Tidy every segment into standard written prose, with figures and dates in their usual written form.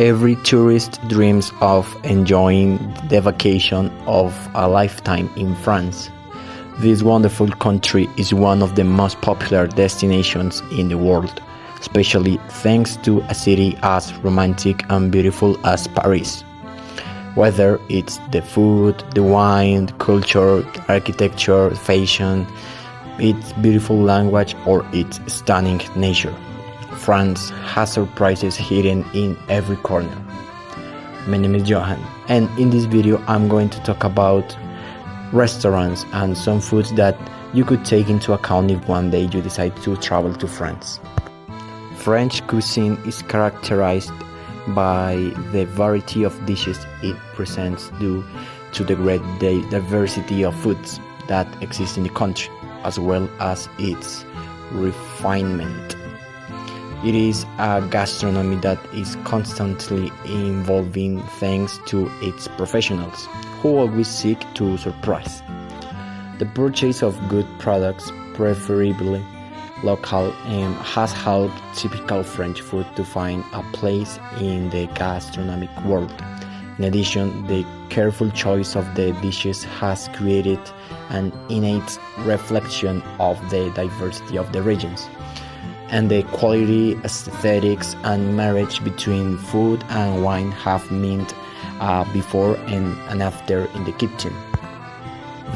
Every tourist dreams of enjoying the vacation of a lifetime in France. This wonderful country is one of the most popular destinations in the world, especially thanks to a city as romantic and beautiful as Paris. Whether it's the food, the wine, the culture, architecture, fashion, its beautiful language, or its stunning nature, France has surprises hidden in every corner. My name is Johan, and in this video I'm going to talk about restaurants and some foods that you could take into account if one day you decide to travel to France. French cuisine is characterized by the variety of dishes it presents due to the great diversity of foods that exist in the country, as well as its refinement. It is a gastronomy that is constantly evolving thanks to its professionals, who always seek to surprise. The purchase of good products, preferably local, has helped typical French food to find a place in the gastronomic world. In addition, the careful choice of the dishes has created an innate reflection of the diversity of the regions, and the quality, aesthetics, and marriage between food and wine have meant before and after in the kitchen.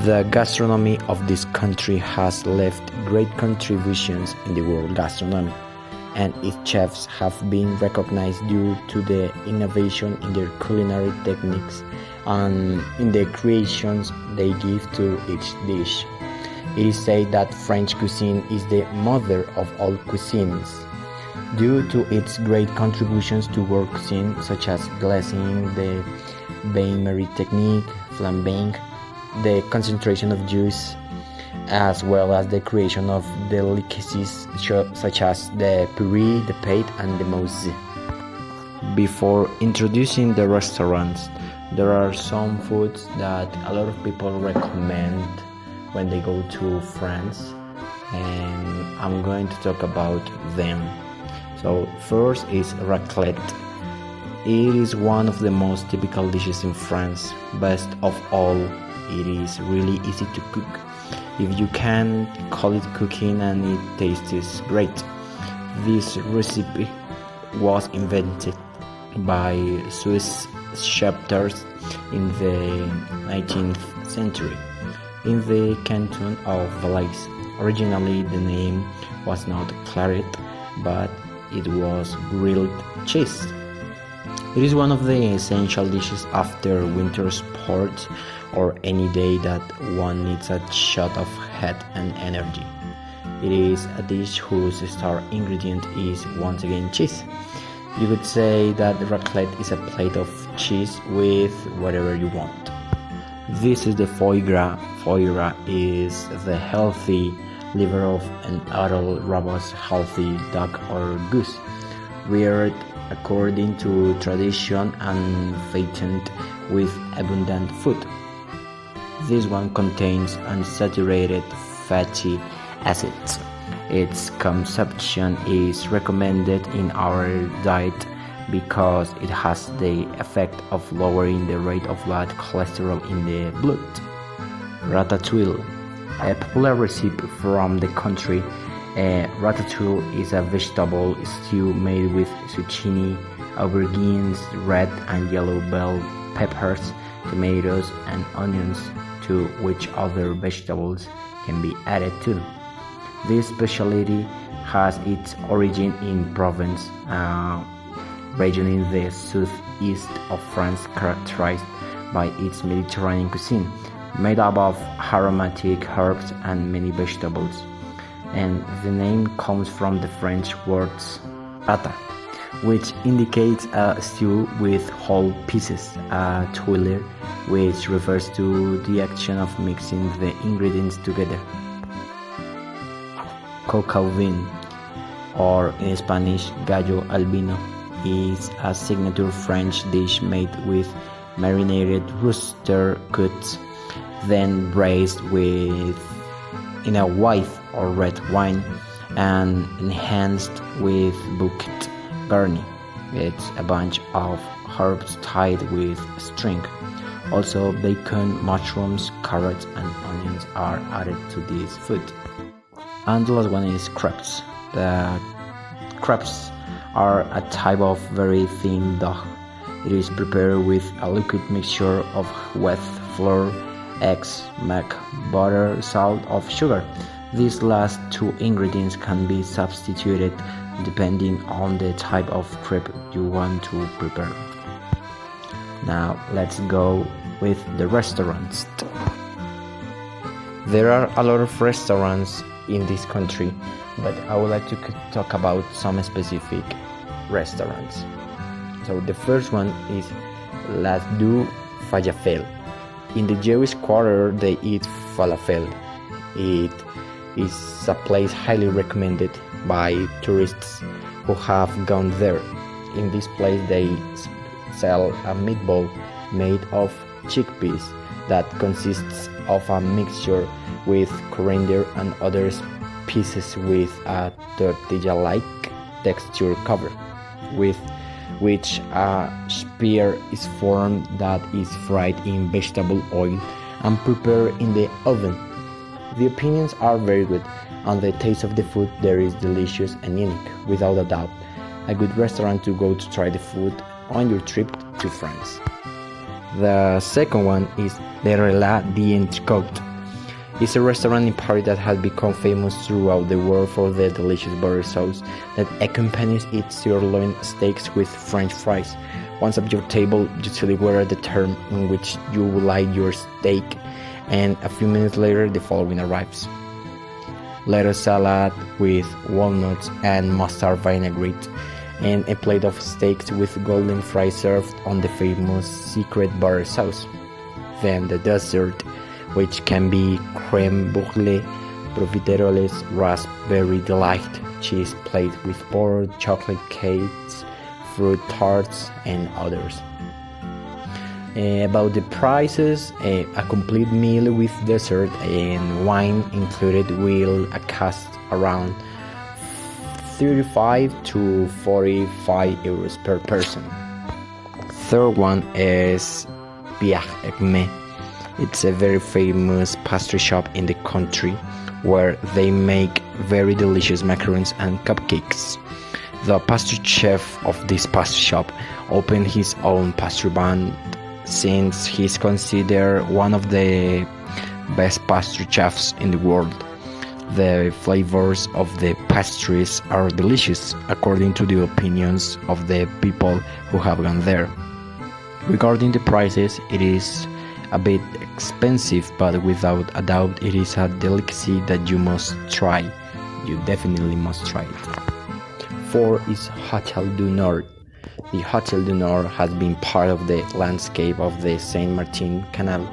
The gastronomy of this country has left great contributions in the world gastronomy, and its chefs have been recognized due to the innovation in their culinary techniques and in the creations they give to each dish. It is said that French cuisine is the mother of all cuisines, due to its great contributions to world cuisine, such as glazing, the bain-marie technique, flambéing, the concentration of juice, as well as the creation of delicacies such as the puree, the pate, and the mousse. Before introducing the restaurants, there are some foods that a lot of people recommend when they go to France, and I'm going to talk about them. So first is raclette. It is one of the most typical dishes in France. Best of all, it is really easy to cook, if you can call it cooking, and it tastes great. This recipe was invented by Swiss chefs in the 19th century in the canton of Valais. Originally the name was not claret, but it was grilled cheese. It is one of the essential dishes after winter sports or any day that one needs a shot of heat and energy. It is a dish whose star ingredient is once again cheese. You could say that raclette is a plate of cheese with whatever you want. This is the foie gras. Foie gras is the healthy liver of an adult robust healthy duck or goose, reared according to tradition and fattened with abundant food. This one contains unsaturated fatty acids. Its consumption is recommended in our diet because it has the effect of lowering the rate of bad cholesterol in the blood. Ratatouille, a popular recipe from the country. Ratatouille is a vegetable stew made with zucchini, aubergines, red and yellow bell peppers, tomatoes, and onions, to which other vegetables can be added too. This specialty has its origin in Provence, region in the southeast of France, characterized by its Mediterranean cuisine, made up of aromatic herbs and many vegetables. And the name comes from the French words pata, which indicates a stew with whole pieces, a tuile, which refers to the action of mixing the ingredients together. Coq vin, or in Spanish gallo al vino, is a signature French dish made with marinated rooster cuts, then braised in a white or red wine and enhanced with bouquet garni. It's a bunch of herbs tied with string. Also, bacon, mushrooms, carrots, and onions are added to this food. And the last one is crepes. The crepes are a type of very thin dough. It is prepared with a liquid mixture of wet flour, eggs, milk, butter, salt, of sugar. These last two ingredients can be substituted depending on the type of crepe you want to prepare. Now let's go with the restaurants. There are a lot of restaurants in this country, but I would like to talk about some specific restaurants. So the first one is La du Falafel. In the Jewish quarter, they eat falafel. It is a place highly recommended by tourists who have gone there. In this place, they sell a meatball made of chickpeas that consists of a mixture with coriander and other pieces with a tortilla-like texture cover, with which a spear is formed that is fried in vegetable oil and prepared in the oven. The opinions are very good, and the taste of the food there is delicious and unique, without a doubt. A good restaurant to go to try the food on your trip to France. The second one is Le Relais d'Entrecôte. It's a restaurant in Paris that has become famous throughout the world for the delicious butter sauce that accompanies its sirloin steaks with French fries. Once at your table, you deliver the term in which you will like your steak, and a few minutes later the following arrives. Lettuce salad with walnuts and mustard vinaigrette, and a plate of steaks with golden fries served on the famous secret butter sauce. Then the dessert, which can be creme brulee, profiteroles, raspberry delight, cheese plate with boiled chocolate cakes, fruit tarts, and others. About the prices, a complete meal with dessert and wine included will cost around 35 to 45 euros per person. Third one is Viajero. It's a very famous pastry shop in the country where they make very delicious macarons and cupcakes. The pastry chef of this pastry shop opened his own pastry band since he's considered one of the best pastry chefs in the world. The flavors of the pastries are delicious according to the opinions of the people who have gone there. Regarding the prices, it is a bit expensive, but without a doubt it is a delicacy that you must try. You definitely must try it. 4 is Hotel du Nord. The Hotel du Nord has been part of the landscape of the Saint Martin Canal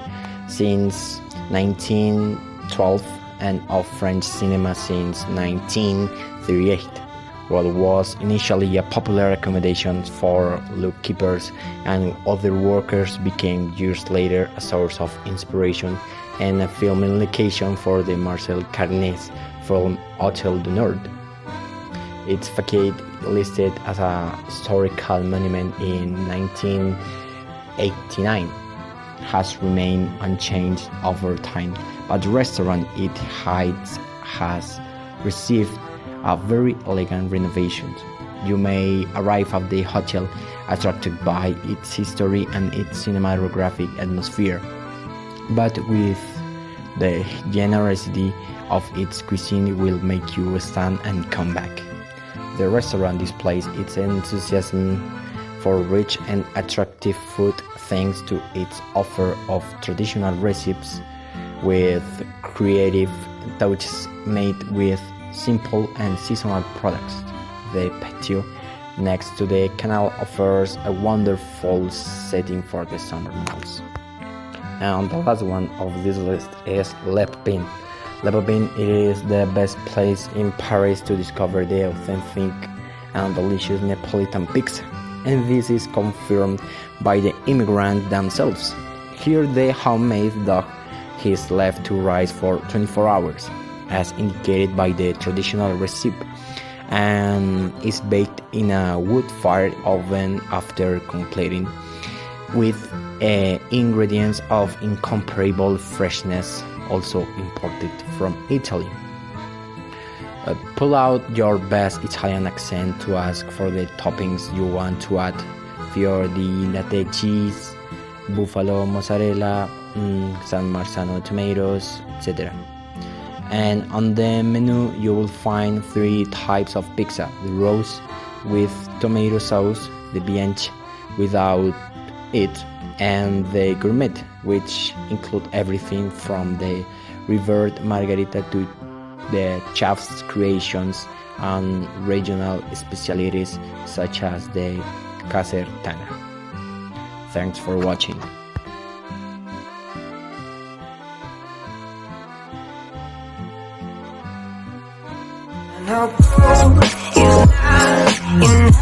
since 1912 and of French cinema since 1938. What was initially a popular accommodation for lookkeepers and other workers became years later a source of inspiration and a filming location for the Marcel Carné's film Hotel du Nord. Its facade, listed as a historical monument in 1989, has remained unchanged over time, but the restaurant it hides has received a very elegant renovation. You may arrive at the hotel attracted by its history and its cinematographic atmosphere, but with the generosity of its cuisine will make you stand and come back. The restaurant displays its enthusiasm for rich and attractive food thanks to its offer of traditional recipes with creative touches made with simple and seasonal products. The patio next to the canal offers a wonderful setting for the summer months. And the last one of this list is Le Pépin. Le Pépin is the best place in Paris to discover the authentic and delicious Neapolitan pizza, and this is confirmed by the immigrants themselves. Here the homemade dough is left to rise for 24 hours, as indicated by the traditional recipe, and is baked in a wood-fired oven after completing, with ingredients of incomparable freshness, also imported from Italy. Pull out your best Italian accent to ask for the toppings you want to add: fior di latte cheese, buffalo mozzarella, San Marzano tomatoes, etc. And on the menu you will find 3 types of pizza: the roast with tomato sauce, the bianchi without it, and the gourmet, which include everything from the revered margarita to the chef's creations and regional specialties such as the casertana. Thanks for watching. No, you lie,